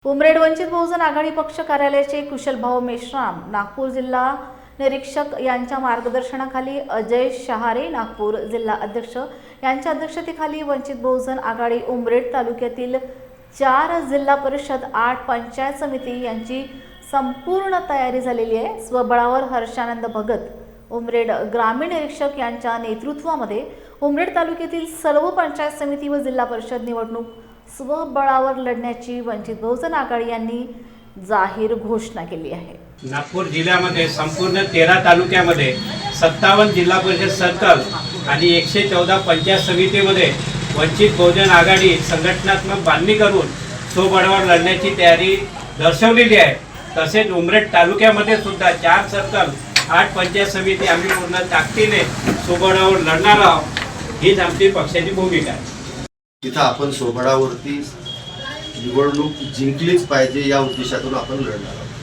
उमरेड वंचित बहुजन आघाडी पक्ष कार्यालयाचे कुशलभाऊ मेश्राम नागपूर जिल्हा निरीक्षक यांच्या मार्गदर्शनाखाली अजय शहारे नागपूर जिल्हा अध्यक्ष यांच्या अध्यक्षतेखाली वंचित बहुजन आघाडी उमरेड तालुक्यातील 4 जिल्हा परिषद 8 पंचायत समिती यांची संपूर्ण तयारी झालेली आहे। स्वबळावर हर्षानंद भगत उमरेड ग्रामीण निरीक्षक यांच्या नेतृत्वामध्ये उमरेड तालुक्यातील सर्व पंचायत समिती व जिल्हा परिषद निवडणूक स्वबळावर लढण्याची वंचित बहुजन आघाडी यांनी जाहीर घोषणा केली आहे। नागपूर जिल्ह्यामध्ये संपूर्ण 13 तालुक्यामध्ये 57 जिल्हा परिषद सर्कल आणि 114 पंचायत समितीमध्ये वंचित बहुजन आघाडी संघटनात्मक बांधणी करून स्वबळावर लढण्याची तयारी दर्शवलेली आहे। तसेच उमरेड तालुक्यामध्ये सुद्धा 4 सर्कल 8 पंचायत समिती आम्ही पूर्ण ताकदीने स्वबळावर लढणार आहोत, हीच आमची पक्षाची भूमिका आहे। तिथं आपण स्वबळावरती निवडणूक जिंकलीच पाहिजे या उद्देशातून आपण लढणार आहोत।